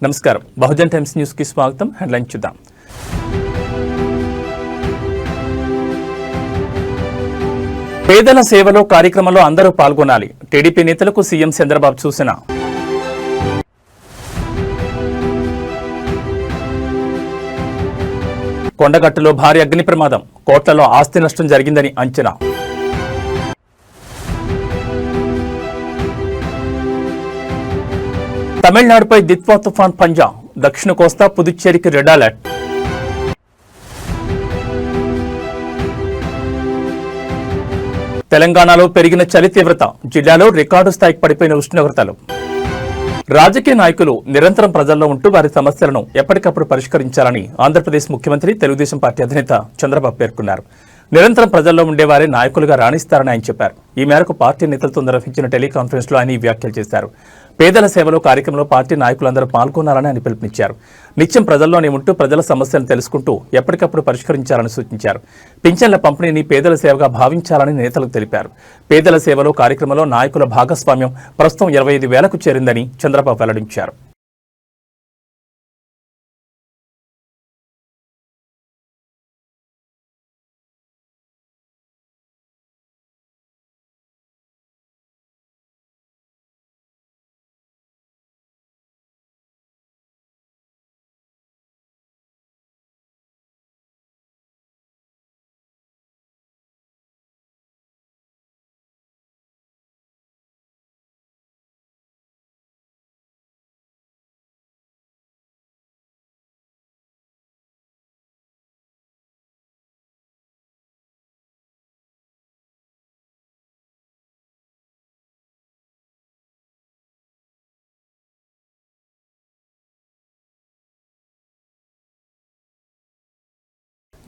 నమస్కారం Bahujan times news కి స్వాగతం. హెడ్లైన్ చూద్దాం. పేదల సేవలో కార్యక్రమంలో అందరూ పాల్గొనాలి. టీడీపీ నేతలకు సీఎం చంద్రబాబు సూచన. కొండగట్టులో భారీ అగ్ని ప్రమాదం, కోట్లలో ఆస్తి నష్టం జరిగిందని అంచనా. తమిళనాడుపై దిత్వా తుఫాన్ పంజా, దక్షిణ కోస్తా పుదుచ్చేరికి రెడ్ అలర్ట్. తెలంగాణలో పెరిగిన చలి తీవ్రత, జిల్లాలో రికార్డు స్థాయికి పడిపోయిన ఉష్ణోగ్రతలు. రాజకీయ నాయకులు నిరంతరం ప్రజల్లో ఉంటూ వారి సమస్యలను ఎప్పటికప్పుడు పరిష్కరించాలని ఆంధ్రప్రదేశ్ ముఖ్యమంత్రి తెలుగుదేశం పార్టీ అధినేత చంద్రబాబు పేర్కొన్నారు. నిరంతరం ప్రజల్లో ఉండేవారే నాయకులుగా రాణిస్తారని ఆయన చెప్పారు. ఈ మేరకు పార్టీ నేతలతో నిర్వహించిన టెలికాన్ఫరెన్స్ లో ఆయన ఈ వ్యాఖ్యలు చేశారు. పేదల సేవలో కార్యక్రమంలో పార్టీ నాయకులందరూ పాల్గొనాలని ఆయన పిలుపునిచ్చారు. నిత్యం ప్రజల్లోనే ఉంటూ ప్రజల సమస్యలను తెలుసుకుంటూ ఎప్పటికప్పుడు పరిష్కరించాలని సూచించారు. పింఛన్ల పంపిణీని పేదల సేవగా భావించాలని నేతలకు తెలిపారు. పేదల సేవలో కార్యక్రమంలో నాయకుల భాగస్వామ్యం ప్రస్తుతం 25,000కు చేరిందని చంద్రబాబు వెల్లడించారు.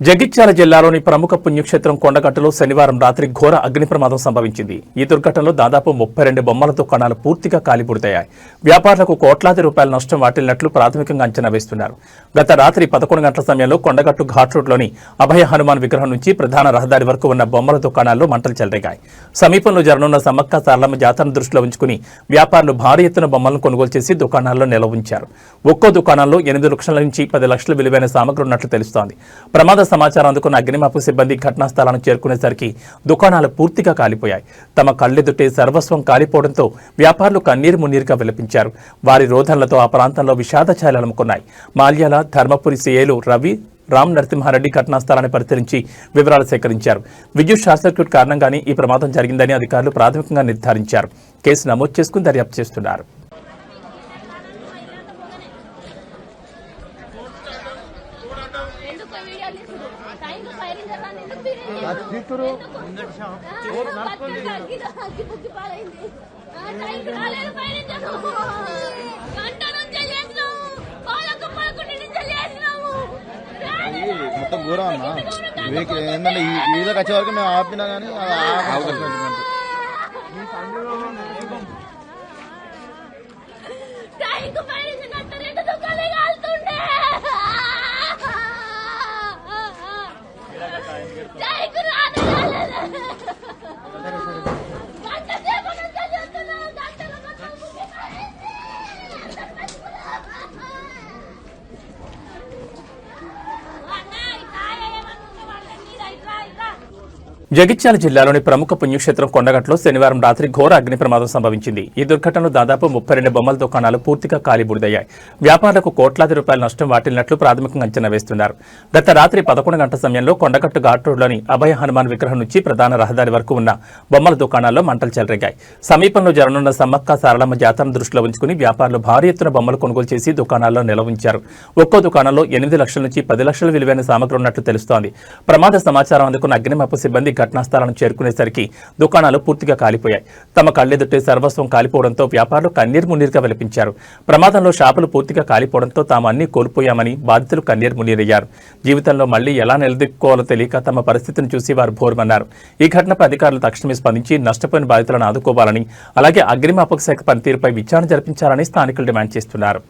జగిత్యాల జిల్లాలోని ప్రముఖ పుణ్యక్షేత్రం కొండగట్టులో శనివారం రాత్రి ఘోర అగ్ని ప్రమాదం సంభవించింది. ఈ దుర్ఘటనలో దాదాపు 32 బొమ్మల దుకాణాలు పూర్తిగా కాలిబూడిదయ్యాయి. వ్యాపారులకు కోట్లాది రూపాయల నష్టం వాటిల్లినట్లు ప్రాథమికంగా అంచనా వేస్తున్నారు. గత రాత్రి 11 గంటల సమయంలో కొండగట్టు ఘాట్ రోడ్లోని అభయ హనుమాన్ విగ్రహం నుంచి ప్రధాన రహదారి వరకు ఉన్న బొమ్మల దుకాణాల్లో మంటలు చెలరేగాయి. సమీపంలో జరగనున్న సమ్మక్క సారలమ్మ జాతరను దృష్టిలో ఉంచుకుని వ్యాపారులు భారీ ఎత్తున బొమ్మలను కొనుగోలు చేసి దుకాణాల్లో నిల్వ ఉంచారు. ఒక్కో దుకాణంలో 8 లక్షల నుంచి 10 లక్షల విలువైన సామగ్రి ఉన్నట్లు తెలుస్తోంది. ప్రమాద సమాచారం అందుకున్న అగ్నిమాపక సిబ్బంది ఘటనా స్థలానికి చేరుకునేసరికి దుకాణాలు పూర్తిగా కాలిపోయాయి. తమ కళ్ళెదుటే సర్వస్వం కాలిపోవడంతో వ్యాపారులు కన్నీరు మున్నీరుగా విలపించారు. వారి రోదనలతో ఆ ప్రాంతంలో విషాద ఛాయలు అలుముకున్నాయి. మాల్యాల ధర్మపురి సిఐలు రవి రామ్ నరసింహారెడ్డి ఘటనా స్థలాన్ని పరిశీలించి వివరాలు సేకరించారు. విద్యుత్ షార్ట్ సర్క్యూట్ కారణంగానే ఈ ప్రమాదం జరిగిందని అధికారులు ప్రాథమికంగా నిర్ధారించారు. కేసు నమోదు చేసుకుని దర్యాప్తు చేస్తున్నారు. మొత్తం ఘోరం అన్నా ఏంటంటే ఈ వచ్చే వరకు మేము ఆపినా కానీ జగిత్యాల జిల్లాలోని ప్రముఖ పుణ్యక్షేత్రం కొండగట్టులో శనివారం రాత్రి ఘోర అగ్ని ప్రమాదం సంభవించింది. ఈ దుర్ఘటనలో దాదాపు 32 బొమ్మల దుకాణాలు పూర్తిగా కాలిబూడిదయ్యాయి. వ్యాపారులకు కోట్లాది రూపాయల నష్టం వాటిల్లినట్లు ప్రాథమికంగా అంచనా వేస్తున్నారు. గత రాత్రి 11 గంటల సమయంలో కొండగట్టు ఘాట్ రోడ్లోని అభయ హనుమాన్ విగ్రహం నుంచి ప్రధాన రహదారి వరకు ఉన్న బొమ్మల దుకాణాల్లో మంటలు చెలరేగాయి. సమీపంలో జరగనున్న సమ్మక్క సారలమ్మ జాతరను దృష్టిలో ఉంచుకుని వ్యాపారులు భారీ ఎత్తున బొమ్మలు కొనుగోలు చేసి దుకాణాల్లో నిల్వ ఉంచారు. ఒక్కో దుకాణంలో 8 లక్షల నుంచి 10 లక్షల విలువైన సామగ్రి ఉన్నట్లు తెలుస్తోంది. ప్రమాద సమాచారం అందుకున్న అగ్నిమాపక సిబ్బంది ఘటనా స్థలానికి చేరుకునేసరికి దుకాణాలు పూర్తిగా కాలిపోయాయి. తమ కళ్ళెదుటే సర్వస్వం కాలిపోవడంతో వ్యాపారులు కన్నీరు మున్నీరుగా విలపించారు. ప్రమాదంలో షాపులు పూర్తిగా కాలిపోవడంతో తాము అన్ని కోల్పోయామని బాధితులు కన్నీరు మున్నీరయ్యారు. జీవితంలో మళ్లీ ఎలా నిలదొక్కుకోవాలో తెలియక తమ పరిస్థితిని చూసి వారు బోరుమన్నారు. ఈ ఘటనపై అధికారులు తక్షణమే స్పందించి నష్టపోయిన బాధితులను ఆదుకోవాలని, అలాగే అగ్నిమాపక శాఖ పనితీరుపై విచారణ జరిపించాలని స్థానికులు డిమాండ్ చేస్తున్నారు.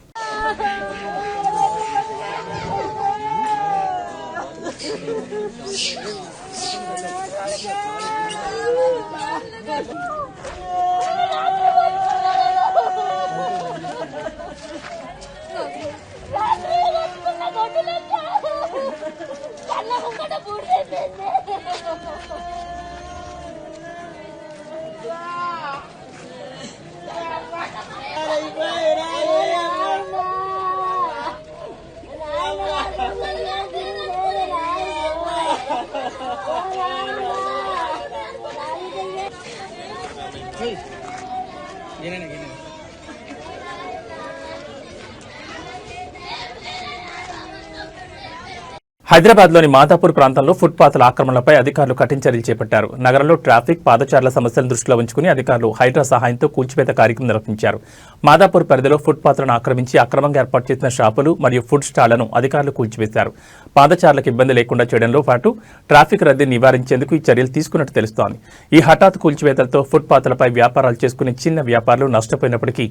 హైదరాబాద్లోని మాదాపూర్ ప్రాంతంలో ఫుట్పాత్ల ఆక్రమణలపై అధికారులు కఠిన చర్యలు చేపట్టారు. నగరంలో ట్రాఫిక్, పాదచారుల సమస్యలను దృష్టిలో ఉంచుకుని అధికారులు హైడ్రా సహాయంతో కూల్చివేత కార్యక్రమం నిర్వహించారు. మాదాపూర్ పరిధిలో ఫుట్పాత్లను ఆక్రమించి అక్రమంగా ఏర్పాటు చేసిన షాపులు మరియు ఫుడ్ స్టాళ్లను అధికారులు కూల్చివేశారు. పాదచారులకు ఇబ్బంది లేకుండా చేయడంలో పాటు ట్రాఫిక్ రద్దీని నివారించేందుకు ఈ చర్యలు తీసుకున్నట్టు తెలుస్తోంది. ఈ హఠాత్ కూల్చివేతలతో ఫుట్పాత్లపై వ్యాపారాలు చేసుకునే చిన్న వ్యాపారులు నష్టపోయినప్పటికీ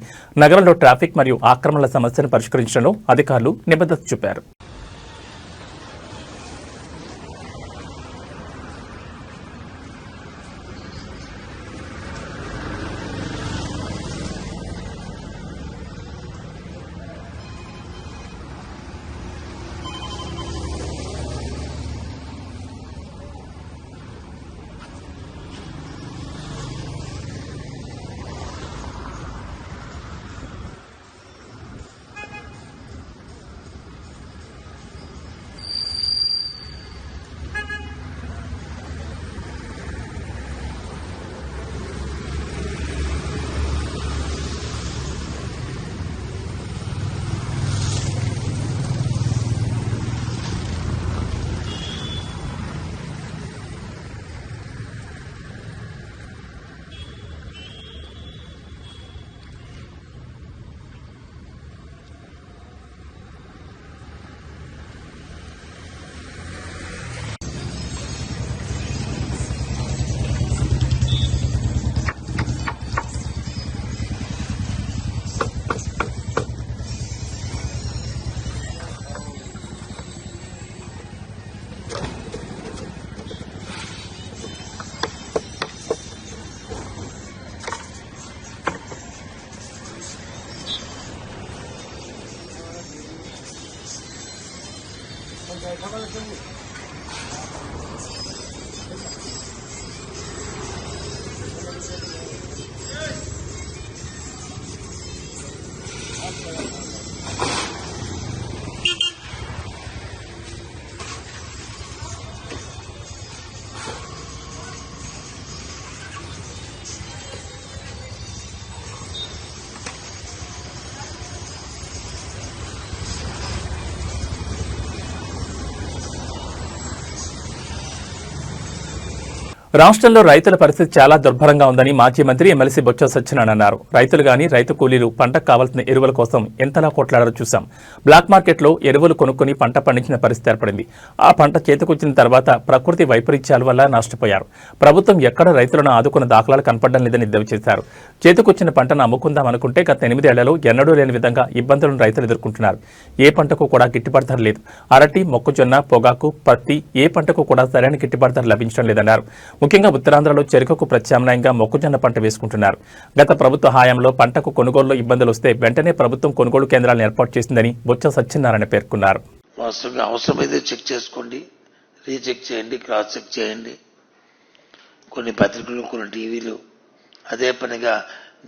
నగరంలో ట్రాఫిక్ మరియు ఆక్రమణల సమస్యను పరిష్కరించడంలో అధికారులు నిబద్ధత చూపారు. రాష్ట్రంలో రైతుల పరిస్థితి చాలా దుర్భరంగా ఉందని మాజీ మంత్రి ఎమ్మెల్సీ బొత్స సత్యనారాయణ అన్నారు. రైతులు గాని రైతు కూలీలు పంటకు కావాల్సిన ఎరువుల కోసం ఎంతలా కొట్లాడారో చూశాం. బ్లాక్ మార్కెట్లో ఎరువులు కొనుక్కుని పంట పండించిన పరిస్థితి ఏర్పడింది. ఆ పంట చేతికొచ్చిన తర్వాత ప్రకృతి వైపరీత్యాల వల్ల నష్టపోయారు. ప్రభుత్వం ఎక్కడ రైతులను ఆదుకున్న దాఖలాలు కనపడడం లేదని ఎద్దేవా చేశారు. చేతికొచ్చిన పంటను అమ్ముకుందాం అనుకుంటే గత 8 ఏళ్లలో ఎన్నడూ లేని విధంగా ఇబ్బందులను రైతులు ఎదుర్కొంటున్నారు. ఏ పంటకు కూడా గిట్టుబాటు ధర లేదు. అరటి, మొక్కజొన్న, పొగాకు, పత్తి ఏ పంటకు కూడా సరైన గిట్టుబాటు ధర లభించడం లేదన్నారు. ముఖ్యంగా ఉత్తరాంధ్రలో చెరుకుకు ప్రత్యామ్నాయంగా మొక్కజొన్న పంట వేసుకుంటున్నారు. గత ప్రభుత్వ హయాంలో పంటకు కొనుగోలులో ఇబ్బందులు వస్తే వెంటనే ప్రభుత్వం కొనుగోలు కేంద్రాలను ఏర్పాటు చేసిందని బొత్స సత్యనారాయణ పేర్కొన్నారు. వాస్తవంగా అవసరమైతే చెక్ చేసుకోండి, రీచెక్ చేయండి, క్రాస్ చెక్ చేయండి. కొన్ని పత్రికలు, కొన్ని టీవీలు అదే పనిగా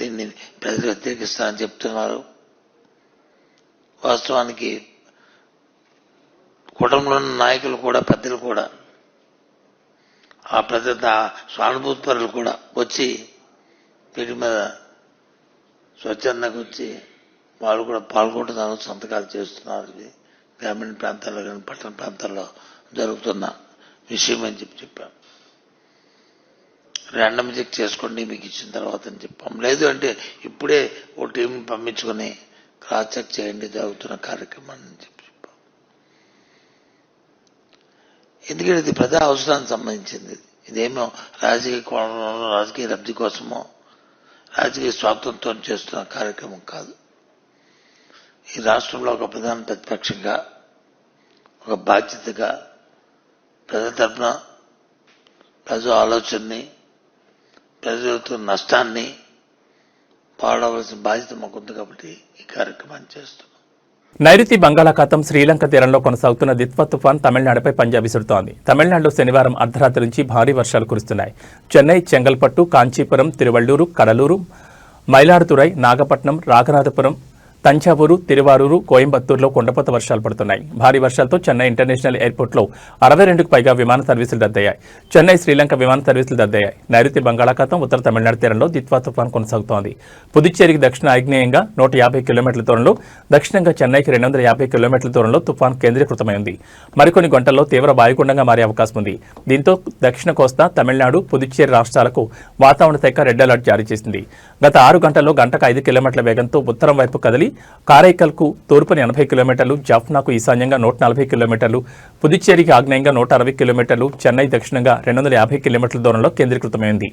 దీన్ని ప్రజలు వ్యతిరేకిస్తారని చెప్తున్నారు. వాస్తవానికి కుటుంబంలోని నాయకులు కూడా, పెద్దలు కూడా, ఆ ప్రజల సానుభూతిపరులు కూడా వచ్చి వీటి మీద స్వచ్ఛందంగా వచ్చి వాళ్ళు కూడా పాల్గొంటున్నారు, సంతకాలు చేస్తున్నారు. ఇది గ్రామీణ ప్రాంతాల్లో కానీ పట్టణ ప్రాంతాల్లో జరుగుతున్న విషయం అని చెప్పాం. ర్యాండమ్ చెక్ చేసుకోండి మీకు ఇచ్చిన తర్వాత అని చెప్పాం. లేదు అంటే ఇప్పుడే ఓ టీం పంపించుకొని క్రాస్ చెక్ చేయండి జరుగుతున్న కార్యక్రమాన్ని అని చెప్పాం. ఎందుకంటే ఇది ప్రజా అవసరానికి సంబంధించింది. ఇదేమో రాజకీయ కోణంలో, రాజకీయ లబ్ధి కోసమో, రాజకీయ స్వార్థంతో చేస్తున్న కార్యక్రమం కాదు. ఈ రాష్ట్రంలో ఒక ప్రధాన ప్రతిపక్షంగా, ఒక బాధ్యతగా ప్రజల తరఫున ప్రజల ఆలోచనని, ప్రజలతో నష్టాన్ని పాడవలసిన బాధ్యత మాకుంది కాబట్టి ఈ కార్యక్రమాన్ని చేస్తున్నాం. నైరుతి బంగాళాఖాతం శ్రీలంక తీరంలో కొనసాగుతున్న దిత్వా తుఫాన్ తమిళనాడుపై పంజా విసురుతోంది. తమిళనాడులో శనివారం అర్ధరాత్రి నుంచి భారీ వర్షాలు కురుస్తున్నాయి. చెన్నై, చెంగల్పట్టు, కాంచీపురం, తిరువళ్లూరు, కడలూరు, మైలాడుతురై, నాగపట్నం, రాఘనాథపురం, తంజావూరు, తిరువారూరు, కోయంబత్తూరులో కుండపోత వర్షాలు పడుతున్నాయి. భారీ వర్షాలతో చెన్నై ఇంటర్నేషనల్ ఎయిర్పోర్ట్లో 62కు పైగా విమాన సర్వీసులు రద్దయ్యాయి. చెన్నై శ్రీలంక విమాన సర్వీసులు రద్దయ్యాయి. నైరుతి బంగాళాఖాతం, ఉత్తర తమిళనాడు తీరంలో దిత్వా తుఫాన్ కొనసాగుతోంది. పుదుచ్చేరికి దక్షిణ ఆగ్నేయంగా 150 కిలోమీటర్ల దూరంలో, దక్షిణంగా చెన్నైకి 250 కిలోమీటర్ల దూరంలో తుఫాన్ కేంద్రీకృతమైంది. మరికొన్ని గంటల్లో తీవ్ర వాయుగుండంగా మారే అవకాశం ఉంది. దీంతో దక్షిణ కోస్తా, తమిళనాడు, పుదుచ్చేరి రాష్ట్రాలకు వాతావరణ శాఖ రెడ్ అలర్ట్ జారీ చేసింది. గత 6 గంటల్లో గంటకు 5 కిలోమీటర్ల వేగంతో ఉత్తరం వైపు కదిలి కారైకల్కు తూర్పున 80 కిలోమీటర్లు, జాఫ్నాకు ఈశాన్యంగా 140 కిలోమీటర్లు, పుదుచ్చేరికి ఆగ్నేయంగా 160 కిలోమీటర్లు, చెన్నై దక్షిణంగా 250 కిలోమీటర్ల దూరంలో కేంద్రీకృతమైంది.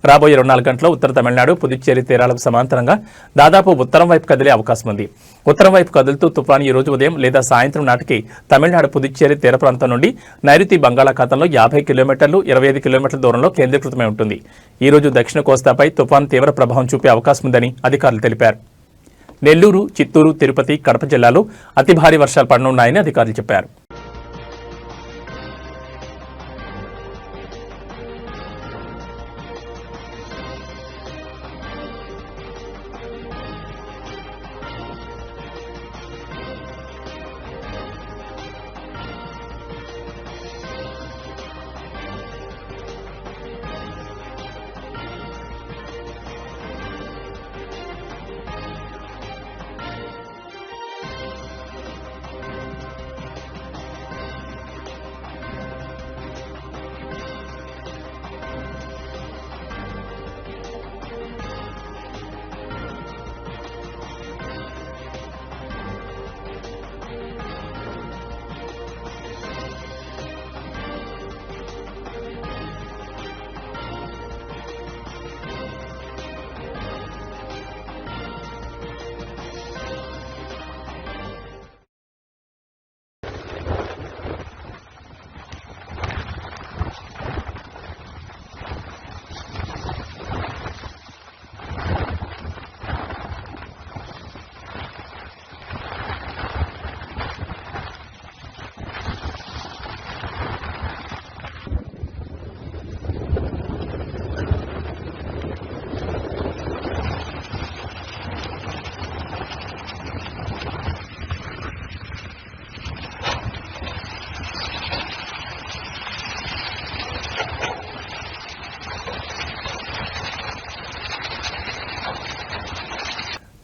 రాబోయే 24 గంటల్లో ఉత్తర తమిళనాడు, పుదుచ్చేరి తీరాలకు సమాంతరంగా దాదాపు ఉత్తరం వైపు కదిలే అవకాశం ఉంది. ఉత్తరం వైపు కదులుతూ తుఫాను ఈ రోజు ఉదయం లేదా సాయంత్రం నాటికి తమిళనాడు, పుదుచ్చేరి తీర ప్రాంతం నుండి నైరుతి బంగాళాఖాతంలో 50 కిలోమీటర్లు, 25 కిలోమీటర్ల దూరంలో కేంద్రీకృతమై ఉంటుంది. ఈ రోజు దక్షిణ కోస్తాపై తుఫాను తీవ్ర ప్రభావం చూపే అవకాశం ఉందని అధికారులు తెలిపారు. నెల్లూరు, చిత్తూరు, తిరుపతి, కడప జిల్లాలో అతి భారీ వర్షాలు పడనున్నాయని అధికారులు చెప్పారు.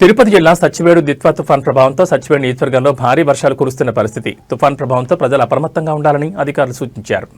తిరుపతి జిల్లా సచ్చివేడు దిత్వా తుఫాన్ ప్రభావంతో సచ్చివేడు నియోజకవర్గంలో భారీ వర్షాలు కురుస్తున్న పరిస్థితి. తుఫాన్ ప్రభావంతో ప్రజలు అప్రమత్తంగా ఉండాలని అధికారులు సూచించారు.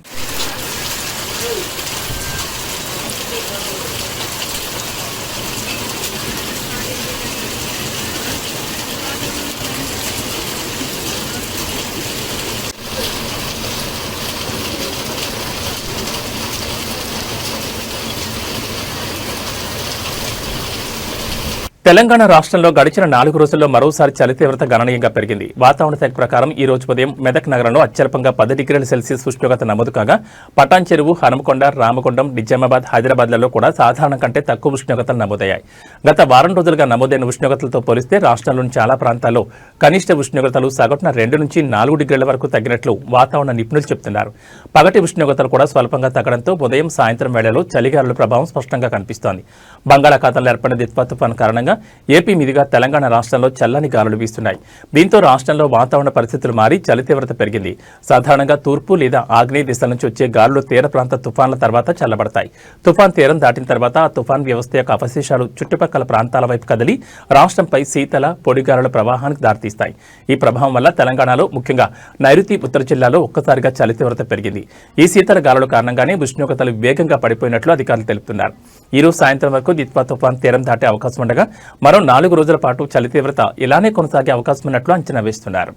తెలంగాణ రాష్ట్రంలో గడిచిన 4 రోజుల్లో మరోసారి చలి తీవ్రత గణనీయంగా పెరిగింది. వాతావరణ శాఖ ప్రకారం ఈ రోజు ఉదయం మెదక్ నగరంలో అత్యల్పంగా 10 డిగ్రీల సెల్సియస్ ఉష్ణోగ్రత నమోదు కాగా, పటాన్ చెరువు, హనుమకొండ, రామగుండం, నిజామాబాద్, హైదరాబాద్లలో కూడా సాధారణం కంటే తక్కువ ఉష్ణోగ్రతలు నమోదయ్యాయి. గత వారం రోజులుగా నమోదైన ఉష్ణోగ్రతలతో పోలిస్తే రాష్ట్రంలోని చాలా ప్రాంతాల్లో కనిష్ట ఉష్ణోగ్రతలు సగటున 2 నుంచి 4 డిగ్రీల వరకు తగ్గినట్లు వాతావరణ నిపుణులు చెబుతున్నారు. పగటి ఉష్ణోగ్రతలు కూడా స్వల్పంగా తగ్గడంతో ఉదయం, సాయంత్రం వేళలో చలిగాలుల ప్రభావం స్పష్టంగా కనిపిస్తోంది. బంగాళాఖాతంలో ఏర్పడిన దిత్వా తుఫాన్ కారణంగా ఏపీ మీదుగా తెలంగాణ రాష్ట్రంలో చల్లని గాలులు వీస్తున్నాయి. దీంతో రాష్ట్రంలో వాతావరణ పరిస్థితులు మారి చలి తీవ్రత పెరిగింది. సాధారణంగా తూర్పు లేదా ఆగ్నేయ దిశ నుంచి వచ్చే గాలులు తీర ప్రాంత తుఫాన్ల తర్వాత చల్లబడతాయి. తుఫాన్ తీరం దాటిన తర్వాత ఆ తుఫాన్ వ్యవస్థ యొక్క అవశేషాలు చుట్టుపక్కల ప్రాంతాల వైపు కదిలి రాష్ట్రంపై శీతల, పొడి గాలుల ప్రవాహానికి దారితీస్తాయి. ఈ ప్రభావం వల్ల తెలంగాణలో, ముఖ్యంగా నైరుతి, ఉత్తర జిల్లాలో ఒక్కసారిగా చలి తీవ్రత పెరిగింది. ఈ శీతల గాలుల కారణంగానే ఉష్ణోగ్రతలు వేగంగా పడిపోయినట్లు అధికారులు తెలుపుతున్నారు. ఈ రోజు సాయంత్రం వరకు దిత్వా తుఫాన్ తీరం దాటే అవకాశం ఉండగా మరో 4 రోజుల పాటు చలి తీవ్రత ఇలానే కొనసాగే అవకాశం ఉన్నట్లు అంచనా వేస్తున్నారు.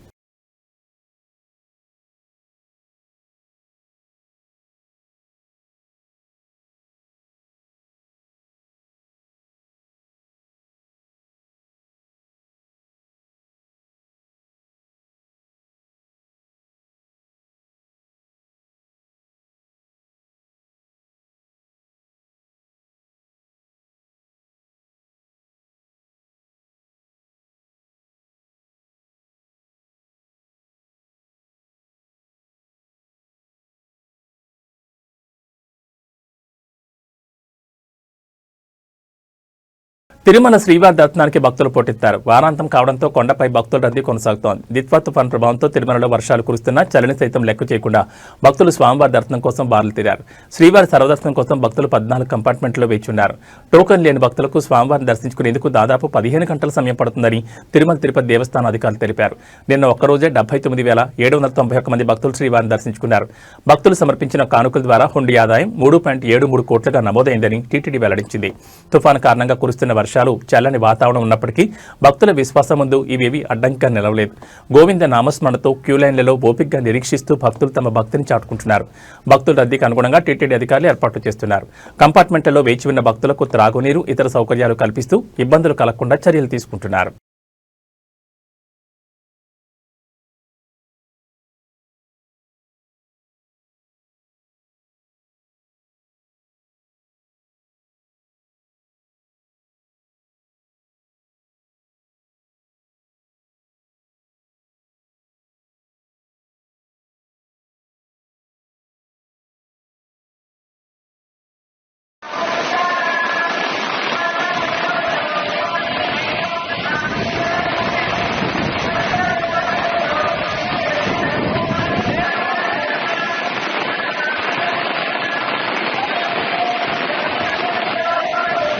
తిరుమల శ్రీవారి దర్శనానికి భక్తులు పోటెత్తారు. వారాంతం కావడంతో కొండపై భక్తుల రద్దీ కొనసాగుతోంది. దిత్వా తుఫాన్ ప్రభావంతో తిరుమలలో వర్షాలు కురుస్తున్నా చలిని సైతం లెక్క చేయకుండా భక్తులు స్వామివారి దర్శనం కోసం బారులు తీరారు. శ్రీవారి సర్వదర్శనం కోసం భక్తులు 14 కంపార్ట్మెంట్లో వేచున్నారు. టోకన్ లేని భక్తులకు స్వామివారిని దర్శించుకునేందుకు దాదాపు 15 గంటల సమయం పడుతుందని తిరుమల తిరుపతి దేవస్థానం అధికారులు తెలిపారు. నిన్న ఒక్కరోజే 79,791 మంది భక్తులు శ్రీవారిని దర్శించుకున్నారు. భక్తులు సమర్పించిన కానుకల ద్వారా హుండీ ఆదాయం 3.73 కోట్లుగా నమోదైందని టీటీడీ వెల్లడించింది. తుఫాను కారణంగా కురుస్తున్న వర్షాలు, చల్లని వాతావరణం ఉన్నప్పటికీ భక్తుల విశ్వాసం ముందు ఇవేవి అడ్డంకిగా నిలవలేదు. గోవింద నామస్మరణతో క్యూలైన్లలో ఓపికగా నిరీక్షిస్తూ భక్తులు తమ భక్తిని చాటుకుంటున్నారు. భక్తుల రద్దీకి అనుగుణంగా టీటీడీ అధికారులు ఏర్పాట్లు చేస్తున్నారు. కంపార్ట్మెంట్లలో వేచి ఉన్న భక్తులకు త్రాగునీరు, ఇతర సౌకర్యాలు కల్పిస్తూ ఇబ్బందులు కలగకుండా చర్యలు తీసుకుంటున్నారు.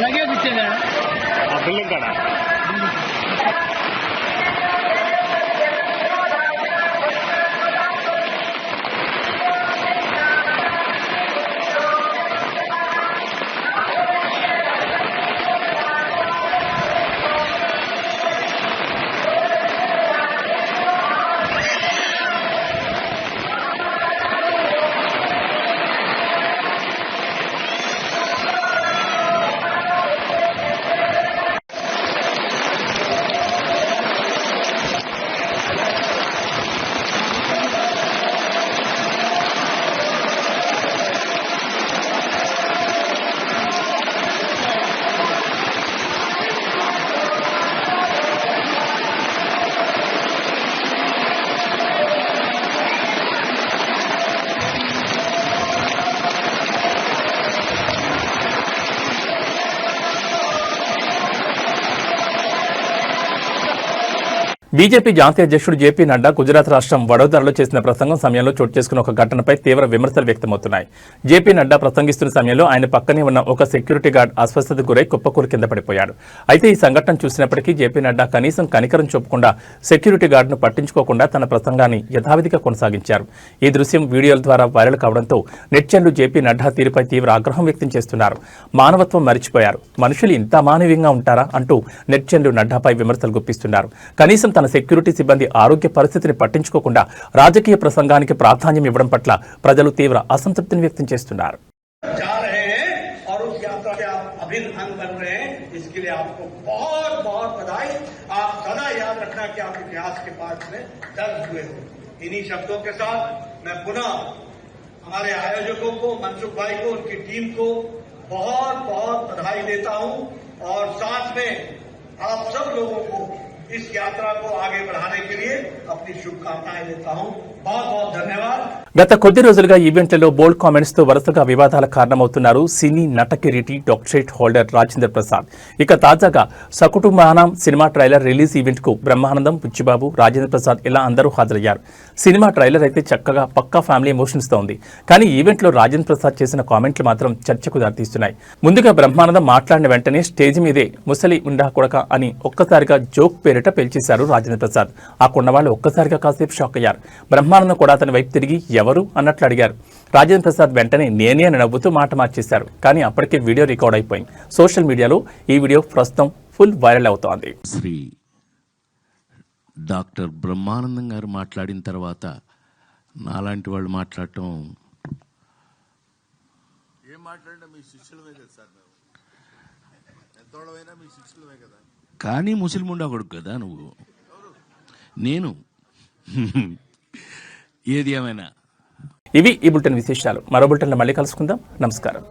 लगे पीछे जाना బిల్డింగ్ కాడ బీజేపీ జాతీయ అధ్యక్షుడు జేపీ నడ్డా గుజరాత్ రాష్ట్రం వడోదరలో చేసిన ప్రసంగం సమయంలో చోటు చేసుకున్న ఒక ఘటనపై తీవ్ర విమర్శలు వ్యక్తమవుతున్నాయి. జేపీ నడ్డా ప్రసంగిస్తున్న సమయంలో ఆయన పక్కనే ఉన్న ఒక సెక్యూరిటీ గార్డ్ అస్వస్థతకు గురై కుప్పకూరు కింద పడిపోయాడు. అయితే ఈ సంఘటన చూసినప్పటికీ జేపీ నడ్డా కనీసం కనికరం చూపకుండా సెక్యూరిటీ గార్డును పట్టించుకోకుండా తన ప్రసంగాన్ని యథావిధిగా కొనసాగించారు. ఈ దృశ్యం వీడియోల ద్వారా వైరల్ కావడంతో నెటిజన్లు జేపీ నడ్డా తీరుపై తీవ్ర ఆగ్రహం వ్యక్తం చేస్తున్నారు. మానవత్వం మరిచిపోయారు, మనుషులు ఇంత అమానవీయంగా ఉంటారా అంటూ నెటిజన్లు నడ్డాపై విమర్శలు గుప్పిస్తున్నారు. కనీసం తన సెక్యూరిటీ సిబ్బంది ఆరోగ్య పరిస్థితిని పట్టించుకోకుండా రాజకీయ ప్రసంగానికి ప్రాధాన్యం ఇవ్వడం పట్ల ప్రజలు తీవ్ర అసంతృప్తిని వ్యక్తం చేస్తున్నారు. इन्हीं शब्दों के साथ मैं पुनः हमारे आयोजकों को, मनसुख भाई को, उनकी टीम को बहुत बहुत बधाई देता हूं और साथ में आप सब लोगों को इस यात्रा को आगे बढ़ाने के लिए अपनी शुभकामनाएं देता हूं. बहुत बहुत धन्यवाद. గత కొద్ది రోజులుగా ఈవెంట్లలో బోల్డ్ కామెంట్స్ తో వరుసగా వివాదాల కారణమవుతున్నారు సినీ నటకిరీటి డాక్టరేట్ హోల్డర్ రాజేంద్ర ప్రసాద్. ఇక తాజాగా సకుటుంబానం సినిమా ట్రైలర్ రిలీజ్ ఈవెంట్ కు బ్రహ్మానందం, బుచ్చిబాబు, రాజేంద్ర ప్రసాద్ ఇలా అందరూ హాజరయ్యారు. సినిమా ట్రైలర్ అయితే చక్కగా పక్కా ఫ్యామిలీ ఎమోషన్స్ తో ఉంది. కానీ ఈవెంట్ లో రాజేంద్ర ప్రసాద్ చేసిన కామెంట్లు మాత్రం చర్చకు దారితీస్తున్నాయి. ముందుగా బ్రహ్మానందం మాట్లాడిన వెంటనే స్టేజ్ మీదే ముసలి ఉండా కొడక అని ఒక్కసారిగా జోక్ పేరిట పేల్చేశారు రాజేంద్ర ప్రసాద్. ఆ కొన్నవాళ్ళు ఒక్కసారిగా కాసేపు షాక్ అయ్యారు. బ్రహ్మానందం కూడా అతని వైపు తిరిగి ఎవరు అన్నట్లు అడిగారు. రాజేంద్ర ప్రసాద్ వెంటనే నేనే అని నవ్వుతూ మాట మార్చేశారు. కానీ అప్పటికే వీడియో రికార్డ్ అయిపోయింది. సోషల్ మీడియాలో ఈ వీడియో ప్రస్తుతం ఫుల్ వైరల్ అవుతోంది. శ్రీ డాక్టర్ బ్రహ్మానందం గారు మాట్లాడిన తర్వాత నాలాంటి వాళ్ళు మాట్లాడటం కానీ ముస్లిం కొడుకు కదా నువ్వు. నేను ఏది ఏమైనా ఇవి ఈ బులెటిన్ విశేషాలు. మరో బులెటిన్లో మళ్ళీ కలుసుకుందాం. నమస్కారం.